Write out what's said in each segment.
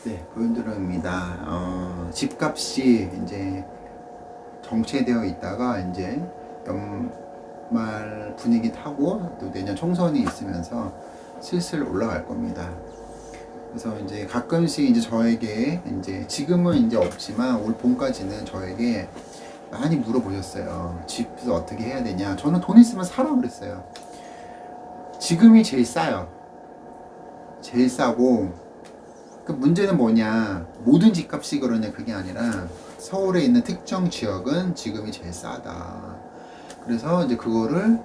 네, 고윤드로입니다. 집값이 이제 정체되어 있다가 이제 연말 분위기 타고 또 내년 총선이 있으면서 슬슬 올라갈 겁니다. 그래서 이제 가끔씩 이제 저에게 이제 지금은 이제 없지만 올 봄까지는 저에게 많이 물어보셨어요. 집을 어떻게 해야 되냐. 저는 돈 있으면 사라 그랬어요. 지금이 제일 싸요. 제일 싸고 그 문제는 뭐냐, 모든 집값이 그러냐, 그게 아니라 서울에 있는 특정 지역은 지금이 제일 싸다. 그래서 이제 그거를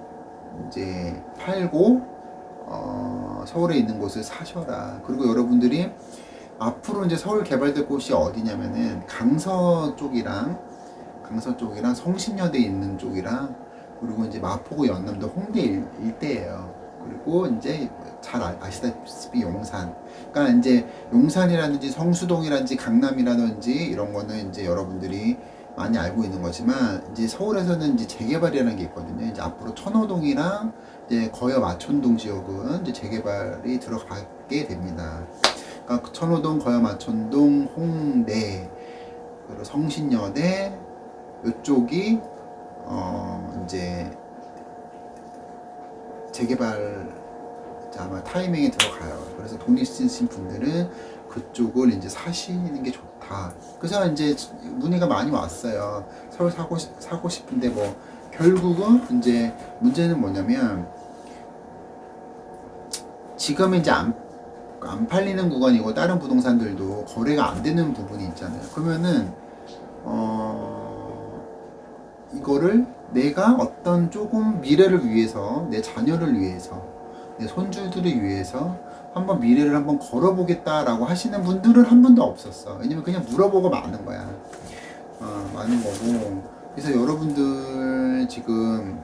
이제 팔고 서울에 있는 곳을 사셔라. 그리고 여러분들이 앞으로 이제 서울 개발될 곳이 어디냐면은 강서 쪽이랑 성신여대 있는 쪽이랑, 그리고 이제 마포구 연남도 홍대 일대예요. 그리고 이제 잘 아시다시피 용산. 그러니까 이제 용산이라든지 성수동이라든지 강남이라든지 이런 거는 이제 여러분들이 많이 알고 있는 거지만, 이제 서울에서는 이제 재개발이라는 게 있거든요. 이제 앞으로 천호동이랑 이제 거여 마촌동 지역은 이제 재개발이 들어가게 됩니다. 그러니까 천호동, 거여 마촌동, 홍대, 그리고 성신여대 이쪽이 이제 재개발 아마 타이밍에 들어가요. 그래서 돈 있으신 분들은 그쪽을 이제 사시는 게 좋다. 그래서 이제 문의가 많이 왔어요. 서울 사고 싶은데 뭐 결국은 이제 문제는 뭐냐면, 지금 이제 안 팔리는 구간이고 다른 부동산들도 거래가 안 되는 부분이 있잖아요. 그러면은 이거를 내가 어떤 조금 미래를 위해서, 내 자녀를 위해서, 내 손주들을 위해서 한번 미래를 한번 걸어보겠다라고 하시는 분들은 한 분도 없었어. 왜냐면 그냥 물어보고 마는 거야. 많은 거고. 그래서 여러분들 지금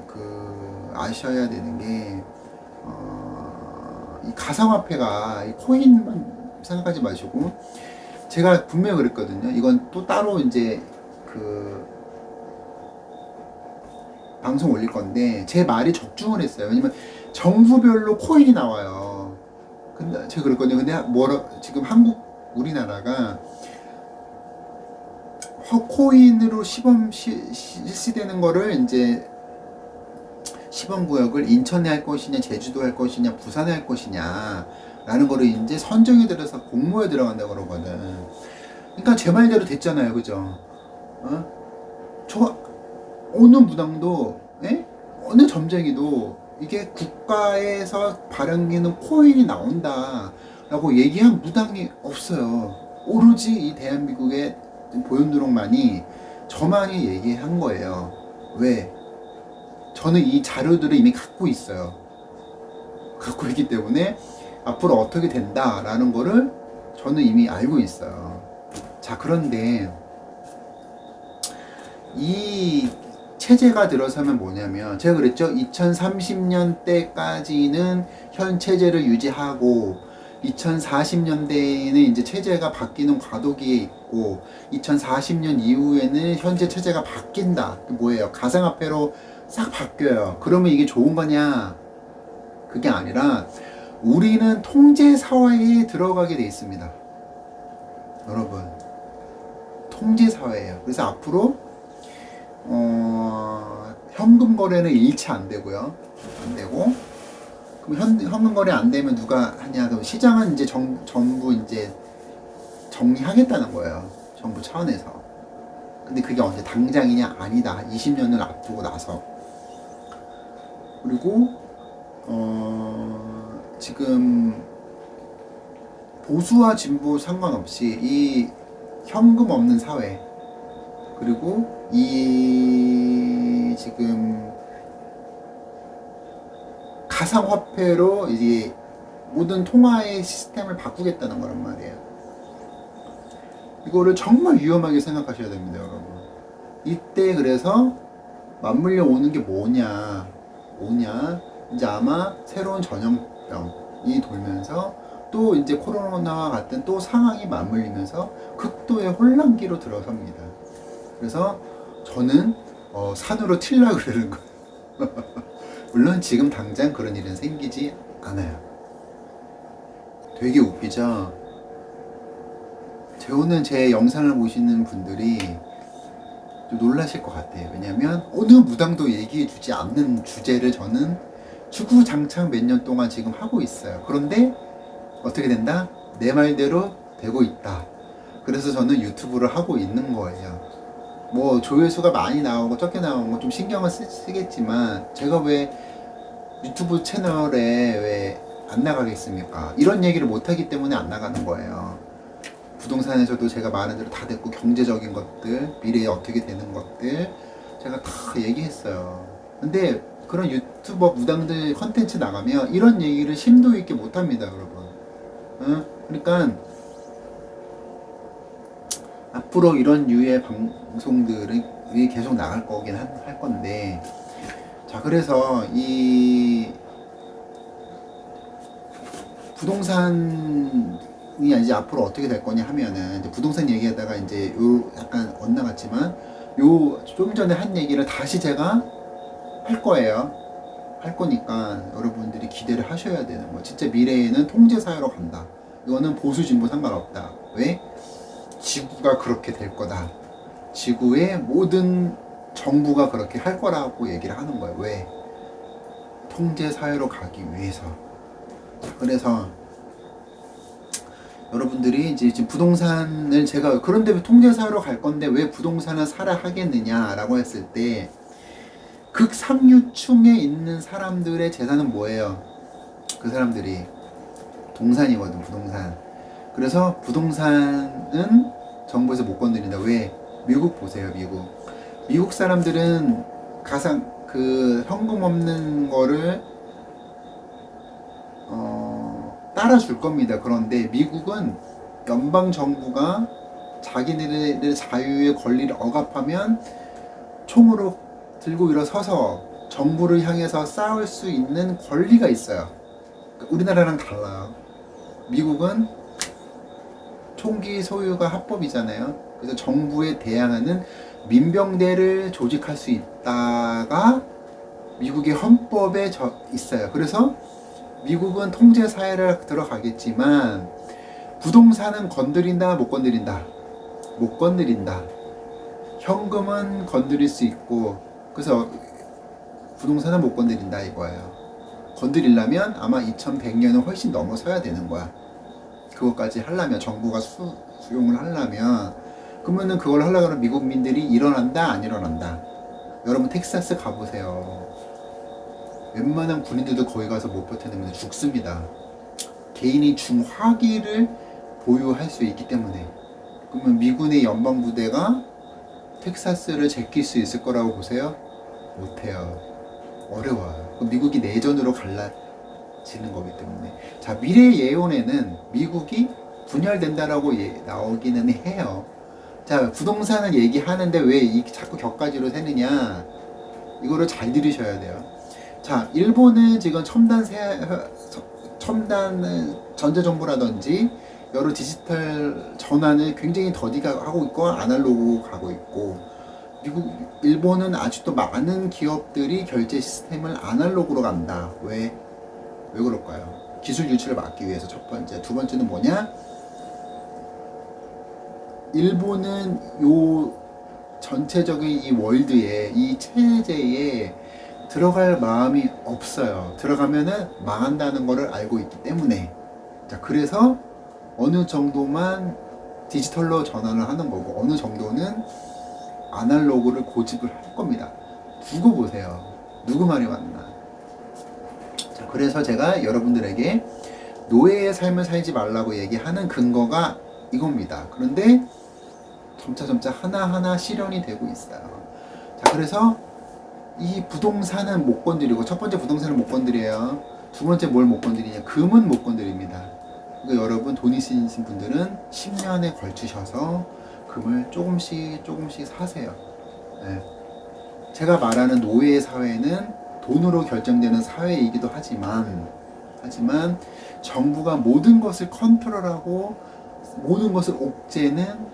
아셔야 되는 게, 이 가상화폐가 이 코인만 생각하지 마시고, 제가 분명히 그랬거든요. 이건 또 따로 이제 방송 올릴 건데, 제 말이 적중을 했어요. 왜냐면 정부별로 코인이 나와요. 근데 제가 그랬거든요. 근데 지금 우리나라가 코인으로 시범 실시되는 거를 이제 시범구역을 인천에 할 것이냐, 제주도 할 것이냐, 부산에 할 것이냐 라는 거를 이제 선정이 들어서 공모에 들어간다고 그러거든. 그러니까 제 말대로 됐잖아요. 그죠? 저 어느 무당도, 어느 점쟁이도 이게 국가에서 발행되는 코인이 나온다 라고 얘기한 무당이 없어요. 오로지 이 대한민국의 보현드롱만이, 저만이 얘기한 거예요. 왜? 저는 이 자료들을 이미 갖고 있어요. 갖고 있기 때문에 앞으로 어떻게 된다라는 거를 저는 이미 알고 있어요. 자, 그런데 이 체제가 들어서면 뭐냐면, 제가 그랬죠. 2030년대까지는 현 체제를 유지하고 2040년대에는 이제 체제가 바뀌는 과도기에 있고, 2040년 이후에는 현재 체제가 바뀐다. 뭐예요? 가상화폐로 싹 바뀌어요. 그러면 이게 좋은 거냐? 그게 아니라 우리는 통제 사회에 들어가게 돼 있습니다. 여러분, 통제 사회예요. 그래서 앞으로 현금 거래는 일체 안 되고요. 안 되고, 그럼 현금 거래 안 되면 누가 하냐? 그럼 시장은 이제 전부 이제 정리하겠다는 거예요. 정부 차원에서. 근데 그게 언제 당장이냐? 아니다. 20년을 앞두고 나서. 그리고 지금 보수와 진보 상관없이 이 현금 없는 사회, 그리고 이 지금 가상화폐로 이제 모든 통화의 시스템을 바꾸겠다는 거란 말이에요. 이거를 정말 위험하게 생각하셔야 됩니다, 여러분. 이때 그래서 맞물려 오는 게 뭐냐, 이제 아마 새로운 전염병이 돌면서 또 이제 코로나와 같은 또 상황이 맞물리면서 극도의 혼란기로 들어섭니다. 그래서 저는 산으로 튈라 그러는 거예요. 물론 지금 당장 그런 일은 생기지 않아요. 되게 웃기죠? 오늘 제 영상을 보시는 분들이 좀 놀라실 것 같아요. 왜냐면 어느 무당도 얘기해 주지 않는 주제를 저는 주구장창 몇 년 동안 지금 하고 있어요. 그런데 어떻게 된다? 내 말대로 되고 있다. 그래서 저는 유튜브를 하고 있는 거예요. 뭐 조회수가 많이 나오고 적게 나오고 좀 신경을 쓰겠지만 제가 왜 유튜브 채널에 왜 안 나가겠습니까? 이런 얘기를 못하기 때문에 안 나가는 거예요. 부동산에서도 제가 말한 대로 다 됐고, 경제적인 것들, 미래에 어떻게 되는 것들 제가 다 얘기했어요. 근데 그런 유튜버 무당들 컨텐츠 나가면 이런 얘기를 심도 있게 못합니다, 여러분. 응? 그러니까 앞으로 이런 유의 방송들이 계속 나갈 거긴 할 건데, 자, 그래서 이 부동산이 이제 앞으로 어떻게 될 거냐 하면은, 이제 부동산 얘기하다가 이제 요 약간 엇나갔지만, 요 좀 전에 한 얘기를 다시 제가 할 거예요. 할 거니까 여러분들이 기대를 하셔야 되는 거예요. 진짜 미래에는 통제사회로 간다. 이거는 보수 진보 상관없다. 왜? 지구가 그렇게 될 거다. 지구의 모든 정부가 그렇게 할 거라고 얘기를 하는 거예요. 왜? 통제사회로 가기 위해서. 그래서 여러분들이 이제 지금 부동산을 제가 그런데 통제사회로 갈 건데 왜 부동산을 사라 하겠느냐라고 했을 때, 극상류층에 있는 사람들의 재산은 뭐예요? 그 사람들이 동산이거든, 부동산. 그래서 부동산은 정부에서 못 건드린다. 왜? 미국 보세요, 미국. 미국 사람들은 가상 그 현금 없는 거를 따라줄 겁니다. 그런데 미국은 연방 정부가 자기네들의 자유의 권리를 억압하면 총으로 들고 일어서서 정부를 향해서 싸울 수 있는 권리가 있어요. 우리나라랑 달라요. 미국은 총기 소유가 합법이잖아요. 그래서 정부에 대항하는 민병대를 조직할 수 있다가 미국의 헌법에 있어요. 그래서 미국은 통제사회를 들어가겠지만 부동산은 건드린다, 못 건드린다? 못 건드린다. 현금은 건드릴 수 있고, 그래서 부동산은 못 건드린다 이거예요. 건드리려면 아마 2100년은 훨씬 넘어서야 되는 거야. 그것까지 하려면, 정부가 수용을 하려면. 그러면은 그걸 하려고 하면 미국민들이 일어난다, 안 일어난다? 여러분 텍사스 가보세요. 웬만한 군인들도 거기 가서 못 버텨내면 죽습니다. 개인이 중화기를 보유할 수 있기 때문에. 그러면 미군의 연방부대가 텍사스를 제낄 수 있을 거라고 보세요? 못해요. 어려워요. 미국이 내전으로 갈라지는 거기 때문에. 자, 미래 예언에는 미국이 분열된다라고 나오기는 해요. 자, 부동산을 얘기하는데 왜 자꾸 격가지로 세느냐? 이거를 잘 들으셔야 돼요. 자, 일본은 지금 첨단 전자정부라든지 여러 디지털 전환을 굉장히 더디가 하고 있고 아날로그로 가고 있고, 일본은 아직도 많은 기업들이 결제 시스템을 아날로그로 간다. 왜 그럴까요? 기술 유출을 막기 위해서. 첫 번째. 두 번째는 뭐냐? 일본은 요 전체적인 이 월드에, 이 체제에 들어갈 마음이 없어요. 들어가면은 망한다는 거를 알고 있기 때문에. 자, 그래서 어느 정도만 디지털로 전환을 하는 거고, 어느 정도는 아날로그를 고집을 할 겁니다. 두고 보세요. 누구 말이 맞나? 자, 그래서 제가 여러분들에게 노예의 삶을 살지 말라고 얘기하는 근거가 이겁니다. 그런데 점차 하나하나 실현이 되고 있어요. 자, 그래서 이 부동산은 못 건드리고, 첫 번째 부동산을 못 건드려요. 두 번째 뭘 못 건드리냐? 금은 못 건드립니다. 그러니까 여러분 돈 있으신 분들은 10년에 걸치셔서 금을 조금씩 사세요. 네. 제가 말하는 노예 사회는 돈으로 결정되는 사회이기도 하지만 정부가 모든 것을 컨트롤하고 모든 것을 옥죄는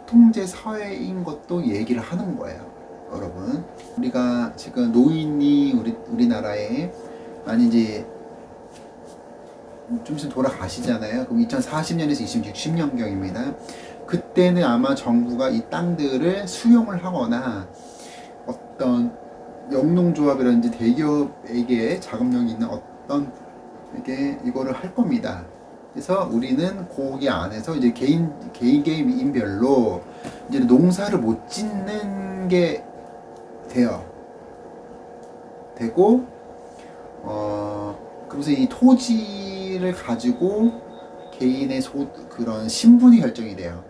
통제 사회인 것도 얘기를 하는 거예요. 여러분, 우리가 지금 노인이 우리나라에 많이 이제 좀 있으면 돌아가시잖아요. 그럼 2040년에서 2060년경입니다. 그때는 아마 정부가 이 땅들을 수용을 하거나 어떤 영농조합이라든지 대기업에게 자금력이 있는 어떤 이게 이거를 할 겁니다. 그래서 우리는 거기 안에서 이제 개인별로 이제 농사를 못 짓는 게 되고, 그래서 이 토지를 가지고 개인의 그런 신분이 결정이 돼요.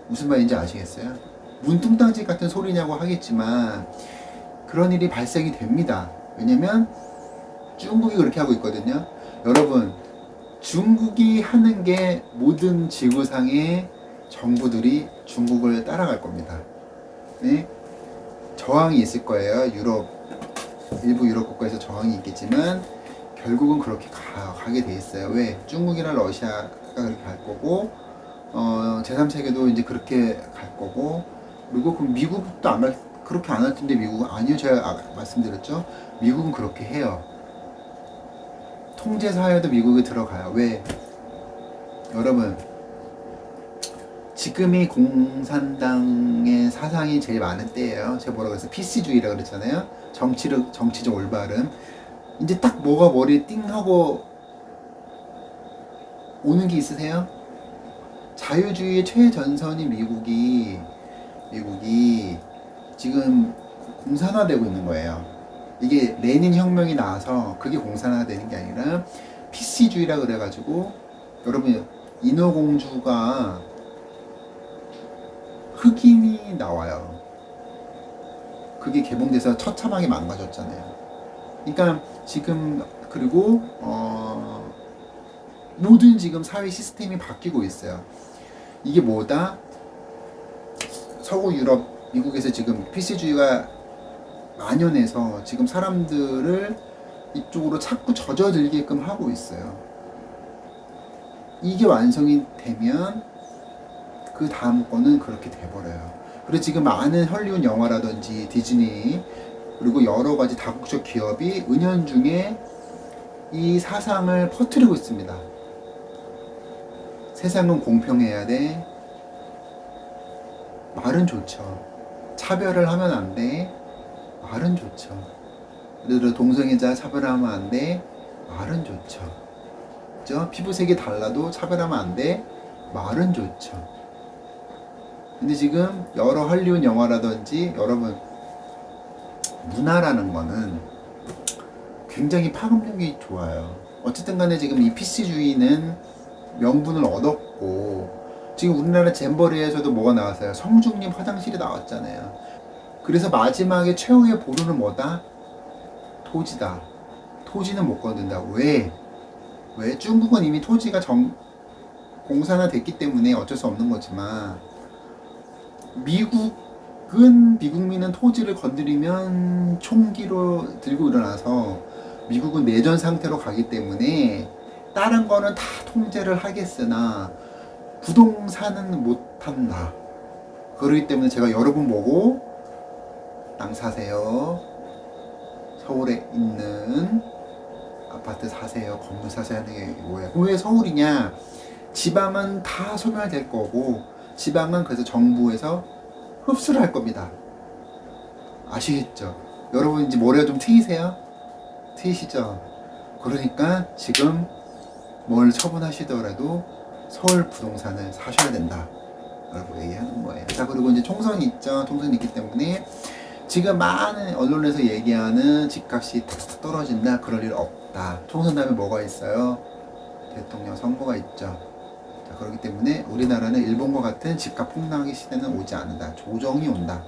무슨 말인지 아시겠어요? 문뚱땅집 같은 소리냐고 하겠지만 그런 일이 발생이 됩니다. 왜냐면 중국이 그렇게 하고 있거든요. 여러분, 중국이 하는 게 모든 지구상의 정부들이 중국을 따라갈 겁니다. 네? 저항이 있을 거예요. 일부 유럽 국가에서 저항이 있겠지만 결국은 그렇게 가게 돼 있어요. 왜? 중국이나 러시아가 그렇게 갈 거고, 제3세계도 이제 그렇게 갈 거고, 그리고 그 미국도 그렇게 안 할 텐데, 미국은 아니요. 제가 말씀드렸죠. 미국은 그렇게 해요. 통제사회도 미국에 들어가요. 왜? 여러분, 지금이 공산당의 사상이 제일 많은 때예요. 제가 뭐라고 해서 PC주의라 그랬잖아요. 정치적 올바름. 이제 딱 뭐가 머리에 띵 하고 오는 게 있으세요? 자유주의의 최전선이 미국이 지금 공산화되고 있는 거예요. 이게 레닌 혁명이 나와서 그게 공산화되는 게 아니라 PC주의라 그래가지고, 여러분, 인어공주가 흑인이 나와요. 그게 개봉돼서 처참하게 망가졌잖아요. 그러니까 지금, 그리고 모든 지금 사회 시스템이 바뀌고 있어요. 이게 뭐다? 서구 유럽, 미국에서 지금 PC주의가 만연해서 지금 사람들을 이쪽으로 자꾸 젖어들게끔 하고 있어요. 이게 완성이 되면 그 다음 거는 그렇게 돼버려요. 그래서 지금 많은 헐리우드 영화라든지 디즈니, 그리고 여러 가지 다국적 기업이 은연중에 이 사상을 퍼뜨리고 있습니다. 세상은 공평해야 돼. 말은 좋죠. 차별을 하면 안 돼. 말은 좋죠. 예를 들어 동성애자 차별하면 안 돼. 말은 좋죠. 그죠? 피부색이 달라도 차별하면 안 돼. 말은 좋죠. 근데 지금 여러 할리우드 영화라든지, 여러분, 문화라는 거는 굉장히 파급력이 좋아요. 어쨌든 간에 지금 이 PC주의는 명분을 얻었고, 지금 우리나라 잼버리에서도 뭐가 나왔어요? 성중림 화장실이 나왔잖아요. 그래서 마지막에 최후의 보루는 뭐다? 토지다. 토지는 못 건든다. 왜? 중국은 이미 토지가 공산화됐기 때문에 어쩔 수 없는 거지만, 미국민은 토지를 건드리면 총기로 들고 일어나서 미국은 내전 상태로 가기 때문에 다른 거는 다 통제를 하겠으나 부동산은 못한다. 그렇기 때문에 제가 여러분 보고 땅 사세요. 서울에 있는 아파트 사세요. 건물 사세요 하는 게 뭐예요? 왜 서울이냐? 지방은 다 소멸될 거고, 지방은 그래서 정부에서 흡수를 할 겁니다. 아시겠죠? 여러분 이제 머리가 좀 트이세요? 트이시죠? 그러니까 지금 뭘 처분하시더라도 서울 부동산을 사셔야 된다 라고 얘기하는 거예요. 자, 그리고 이제 총선이 있죠. 총선이 있기 때문에 지금 많은 언론에서 얘기하는 집값이 탁탁 떨어진다, 그럴 일 없다. 총선 다음에 뭐가 있어요? 대통령 선거가 있죠. 자, 그렇기 때문에 우리나라는 일본과 같은 집값 폭락의 시대는 오지 않는다. 조정이 온다.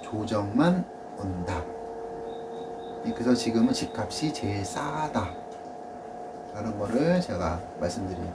조정만 온다. 그래서 지금은 집값이 제일 싸다 라는 거를 제가 말씀드립니다.